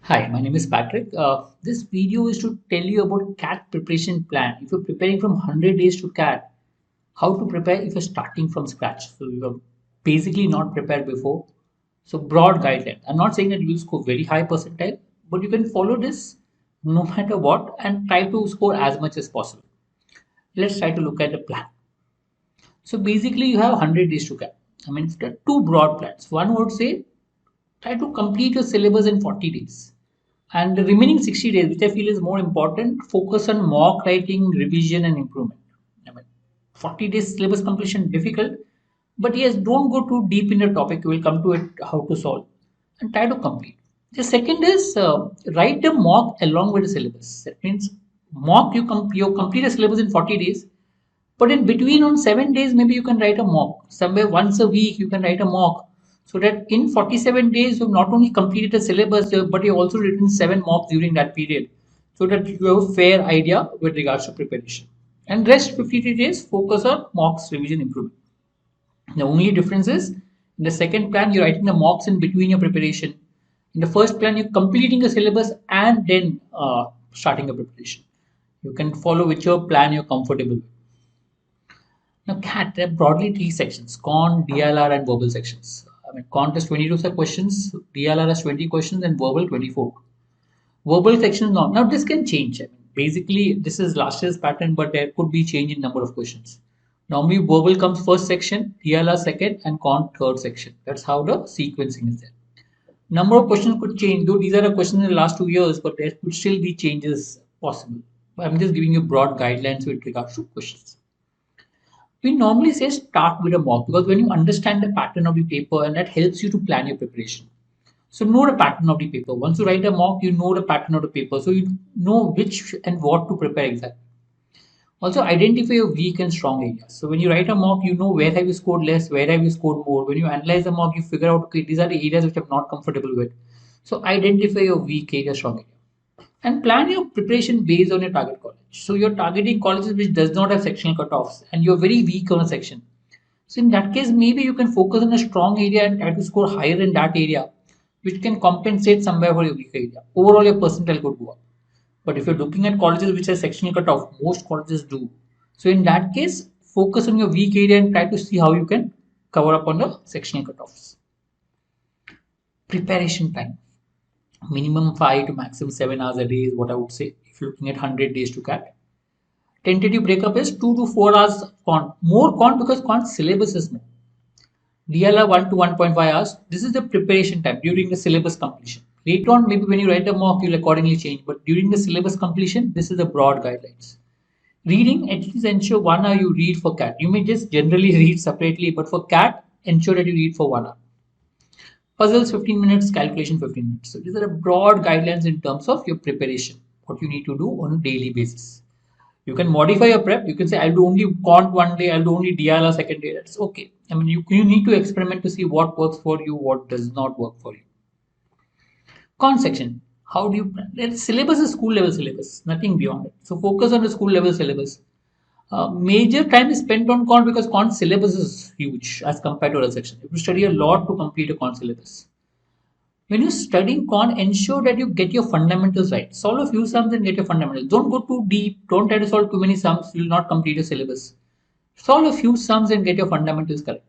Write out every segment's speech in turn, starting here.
Hi, my name is Patrick. This video is to tell you about CAT preparation plan. If you're preparing from 100 days to CAT, how to prepare if you're starting from scratch. So you're basically not prepared before. So broad guideline. I'm not saying that you'll score very high percentile, but you can follow this no matter what and try to score as much as possible. Let's try to look at the plan. So basically you have 100 days to CAT. I mean, there are two broad plans. One would say try to complete your syllabus in 40 days. And the remaining 60 days, which I feel is more important, focus on mock writing, revision, and improvement. I mean, 40 days syllabus completion difficult, but yes, don't go too deep in the topic. You will come to it how to solve and try to complete. The second is write a mock along with the syllabus. That means mock you complete a syllabus in 40 days, but in between on 7 days, maybe you can write a mock. Somewhere once a week, you can write a mock. So that in 47 days, you've not only completed the syllabus, but you've also written 7 mocks during that period. So that you have a fair idea with regards to preparation. And rest 53 days, focus on mocks, revision, improvement. The only difference is in the second plan, you're writing the mocks in between your preparation. In the first plan, you're completing the syllabus and then starting a preparation. You can follow whichever plan you're comfortable with. Now, CAT, there are broadly three sections: Quant, DLR, and verbal sections. I mean, Quant is 22 questions, DLR has 20 questions, and verbal 24. Verbal section now this can change. I mean, basically, this is last year's pattern, but there could be change in number of questions. Normally, verbal comes first section, DLR second, and Quant third section. That's how the sequencing is there. Number of questions could change, though these are the questions in the last 2 years, but there could still be changes possible. I'm just giving you broad guidelines with regards to questions. We normally say start with a mock because when you understand the pattern of the paper, and that helps you to plan your preparation. So know the pattern of the paper. Once you write a mock, you know the pattern of the paper. So you know which and what to prepare exactly. Also identify your weak and strong areas. So when you write a mock, you know where have you scored less, where have you scored more. When you analyze the mock, you figure out, okay, these are the areas which I'm not comfortable with. So identify your weak area, strong area. And plan your preparation based on your target college. So you're targeting colleges which does not have sectional cutoffs and you're very weak on a section. So in that case, maybe you can focus on a strong area and try to score higher in that area, which can compensate somewhere for your weak area. Overall, your percentile could go up. But if you're looking at colleges which have sectional cutoff, most colleges do. So in that case, focus on your weak area and try to see how you can cover up on the sectional cutoffs. Preparation time. Minimum 5 to maximum 7 hours a day is what I would say if you're looking at 100 days to CAT. Tentative breakup is 2 to 4 hours Quant. More Quant because Quant syllabus is more. DLR 1 to 1.5 hours. This is the preparation time during the syllabus completion. Later on, maybe when you write a mock, you'll accordingly change. But during the syllabus completion, this is the broad guidelines. Reading, at least ensure 1 hour you read for CAT. You may just generally read separately, but for CAT, ensure that you read for 1 hour. Puzzles 15 minutes, calculation 15 minutes. So these are broad guidelines in terms of your preparation, what you need to do on a daily basis. You can modify your prep. You can say, I'll do only Quant one day, I'll do only DLR second day. That's okay. I mean, you need to experiment to see what works for you, what does not work for you. Quant section. How do you plan? The syllabus is school level syllabus, nothing beyond it. So focus on the school level syllabus. Major time is spent on Quant because Quant syllabus is huge as compared to other section. You have to study a lot to complete a Quant syllabus. When you're studying Quant, ensure that you get your fundamentals right. Solve a few sums and get your fundamentals. Don't go too deep. Don't try to solve too many sums. You will not complete your syllabus. Solve a few sums and get your fundamentals correct.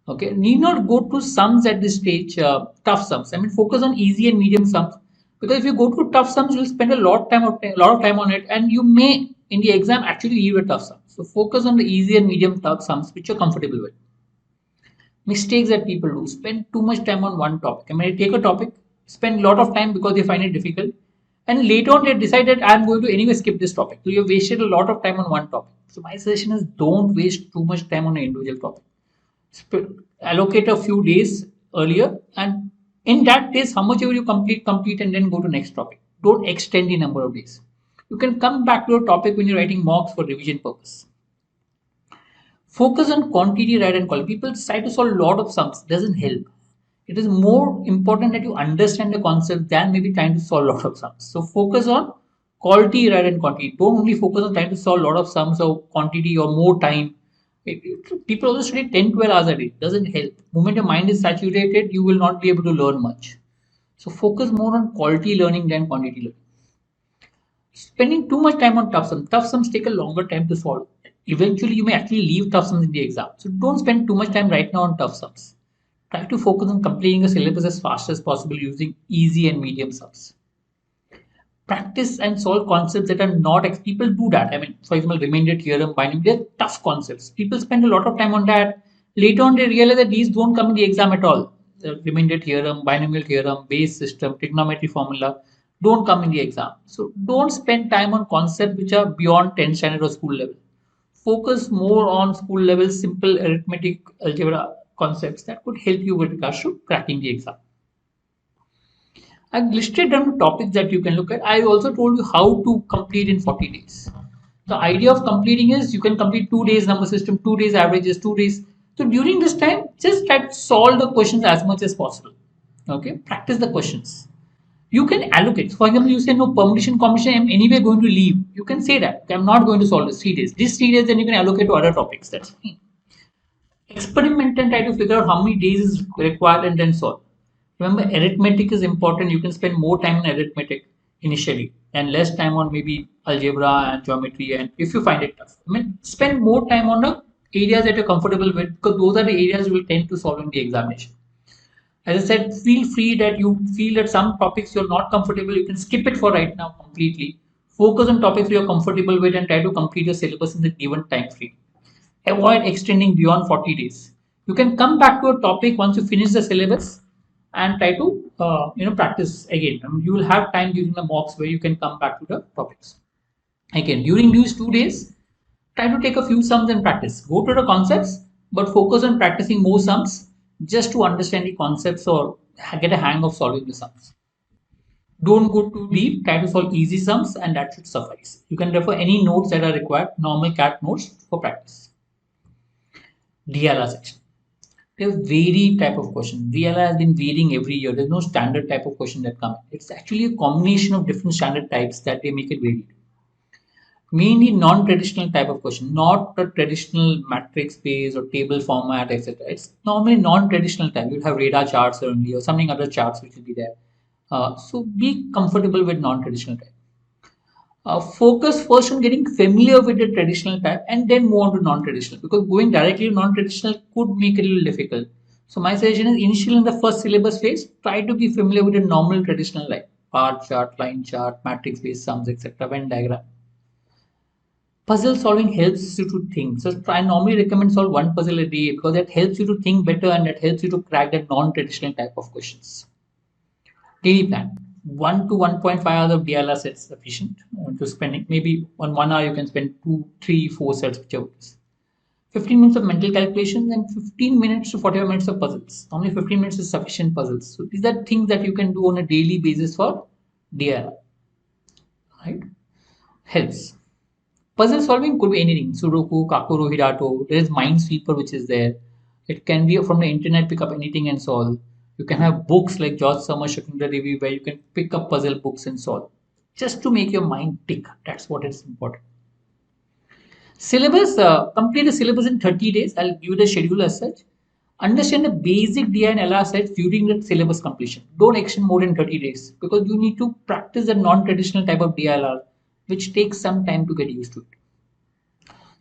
Okay, need not go to sums at this stage, tough sums. I mean, focus on easy and medium sums because if you go to tough sums, you'll spend a lot of time on it, and you may in the exam actually leave a tough sum. So focus on the easy and medium tough sums which you're comfortable with. Mistakes that people do: spend too much time on one topic. I mean, take a topic, spend a lot of time because they find it difficult, and later on they decided I'm going to anyway skip this topic. So you've wasted a lot of time on one topic. So my suggestion is don't waste too much time on an individual topic. Allocate a few days earlier, and in that days, how much ever you complete, and then go to next topic. Don't extend the number of days. You can come back to a topic when you're writing mocks for revision purpose. Focus on quantity rather than quality. People try to solve a lot of sums. Doesn't help. It is more important that you understand the concept than maybe trying to solve a lot of sums. So focus on quality rather than quantity. Don't only focus on trying to solve a lot of sums or quantity or more time. People also study 10, 12 hours a day. It doesn't help. The moment your mind is saturated, you will not be able to learn much. So focus more on quality learning than quantity learning. Spending too much time on tough sums take a longer time to solve. Eventually, you may actually leave tough sums in the exam. So don't spend too much time right now on tough sums. Try to focus on completing the syllabus as fast as possible using easy and medium sums. Practice and solve concepts that are not people do that. I mean, for example, remainder theorem, binomial, they're tough concepts. People spend a lot of time on that. Later on, they realize that these don't come in the exam at all. The remainder theorem, binomial theorem, base system, trigonometry formula don't come in the exam. So don't spend time on concepts which are beyond 10th standard or school level. Focus more on school level simple arithmetic algebra concepts that could help you with regards to cracking the exam. I've listed down topics that you can look at. I also told you how to complete in 40 days. The idea of completing is you can complete 2 days number system, 2 days averages, 2 days. So during this time, just try to solve the questions as much as possible. Okay, practice the questions. You can allocate. For example, you say no permutation combination. I'm anyway going to leave. You can say that I'm not going to solve this 3 days. These 3 days, then you can allocate to other topics. That's fine. Experiment and try to figure out how many days is required and then solve. Remember, arithmetic is important. You can spend more time on arithmetic initially and less time on maybe algebra and geometry. And if you find it tough, I mean, spend more time on the areas that you're comfortable with because those are the areas you will tend to solve in the examination. As I said, feel free that you feel that some topics you're not comfortable, you can skip it for right now completely. Focus on topics you're comfortable with and try to complete your syllabus in the given time frame. Avoid extending beyond 40 days. You can come back to a topic once you finish the syllabus and try to practice again. I mean, you will have time during the mocks where you can come back to the topics. Again, during these 2 days, try to take a few sums and practice. Go to the concepts, but focus on practicing more sums just to understand the concepts or get a hang of solving the sums. Don't go too deep, try to solve easy sums and that should suffice. You can refer any notes that are required, normal CAT notes for practice. DLR section. There are varied type of question. DLR has been varying every year. There's no standard type of question that comes. It's actually a combination of different standard types that they make it varied. Mainly non-traditional type of question, not the traditional matrix based or table format, etc. It's normally non-traditional type. You'll have radar charts only or something other charts which will be there. So be comfortable with non-traditional type. Focus first on getting familiar with the traditional type and then move on to non-traditional because going directly to non-traditional could make it a little difficult. So my suggestion is initially in the first syllabus phase, try to be familiar with the normal traditional like bar chart, line chart, matrix based sums, etc. Venn diagram. Puzzle solving helps you to think. So I normally recommend solve one puzzle a day because that helps you to think better and that helps you to crack that non-traditional type of questions. Daily plan. 1 to 1.5 hours of DLR sets sufficient to spending. Maybe on 1 hour you can spend 2, 3, 4 sets, whichever it is. 15 minutes of mental calculations and 15 minutes to 45 minutes of puzzles. Only 15 minutes is sufficient puzzles. So these are things that you can do on a daily basis for DLR. Right? Helps. Puzzle solving could be anything. Sudoku, Kakuro, Hirato. There is Minesweeper which is there. It can be from the internet, pick up anything and solve. You can have books like George Summer's Shakundra Devi where you can pick up puzzle books and solve. Just to make your mind tick. That's what is important. Syllabus, complete the syllabus in 30 days. I'll give you the schedule as such. Understand the basic DI and LR sets during the syllabus completion. Don't extend more than 30 days because you need to practice the non-traditional type of DILR which takes some time to get used to it.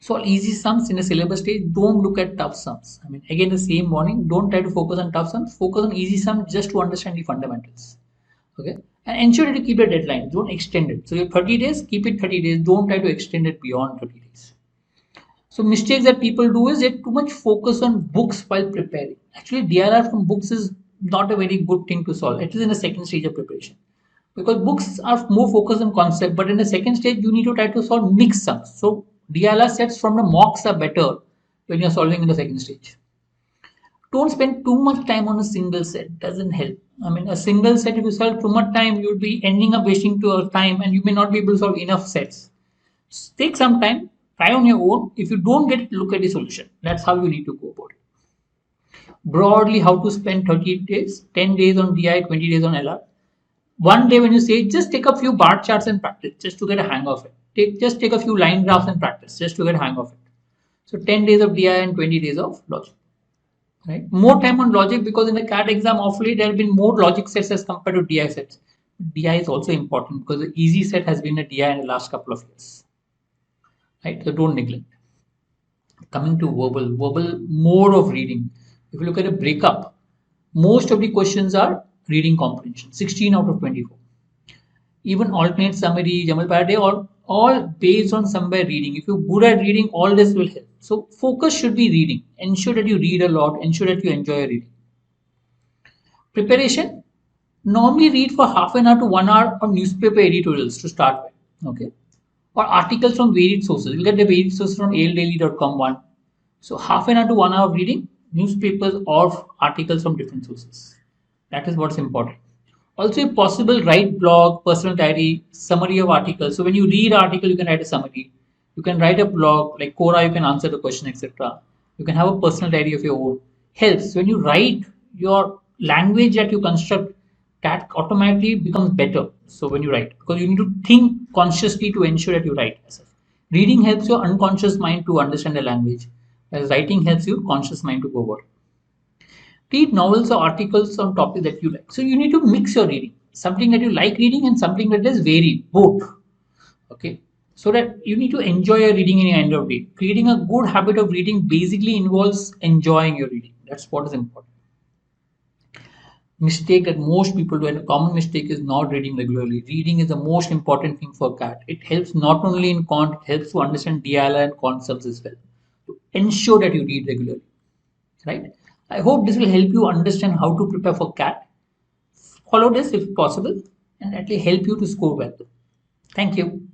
So easy sums in a syllabus stage, don't look at tough sums. I mean, again, the same warning, don't try to focus on tough sums, focus on easy sums just to understand the fundamentals. Okay, and ensure that you keep a deadline, don't extend it. So your 30 days, keep it 30 days, don't try to extend it beyond 30 days. So mistakes that people do is they too much focus on books while preparing. Actually, DRR from books is not a very good thing to solve. It is in the second stage of preparation because books are more focused on concept, but in the second stage you need to try to solve mixed sums. So DLR sets from the mocks are better when you're solving in the second stage. Don't spend too much time on a single set, doesn't help. I mean, a single set, if you solve too much time, you'll be ending up wasting your time and you may not be able to solve enough sets. Take some time, try on your own. If you don't get it, look at the solution. That's how you need to go about it. Broadly, how to spend 30 days, 10 days on DI, 20 days on LR. One day when you say, just take a few bar charts and practice, just to get a hang of it. Just take a few line graphs and practice, just to get a hang of it. So 10 days of DI and 20 days of logic. right? More time on logic because in the CAT exam of late there have been more logic sets as compared to DI sets. DI is also important because the easy set has been a DI in the last couple of years, right? So don't neglect. Coming to verbal more of reading. If you look at a breakup, most of the questions are reading comprehension, 16 out of 24. Even alternate summary, Jamal Parade, all based on somewhere reading. If you're good at reading, all this will help. So focus should be reading. Ensure that you read a lot. Ensure that you enjoy reading. Preparation. Normally read for half an hour to 1 hour on newspaper editorials to start with. Okay. Or articles from varied sources. You'll get the varied sources from aldaily.com one. So half an hour to 1 hour of reading newspapers or articles from different sources. That is what's important. Also, if possible, write blog, personal diary, summary of articles. So when you read article, you can write a summary. You can write a blog like Quora, you can answer the question, etc. You can have a personal diary of your own. Helps when you write, your language that you construct that automatically becomes better. So when you write, because you need to think consciously to ensure that you write. Reading helps your unconscious mind to understand the language, whereas writing helps your conscious mind to go about it. Read novels or articles on topics that you like. So you need to mix your reading, something that you like reading and something that is varied, both. Okay. So that you need to enjoy your reading in the end of the day. Creating a good habit of reading basically involves enjoying your reading. That's what is important. Mistake that most people do, and a common mistake is not reading regularly. Reading is the most important thing for CAT. It helps not only in Quant, it helps to understand DLR and concepts as well. To ensure that you read regularly, right? I hope this will help you understand how to prepare for CAT. Follow this if possible, and that will help you to score well. Thank you.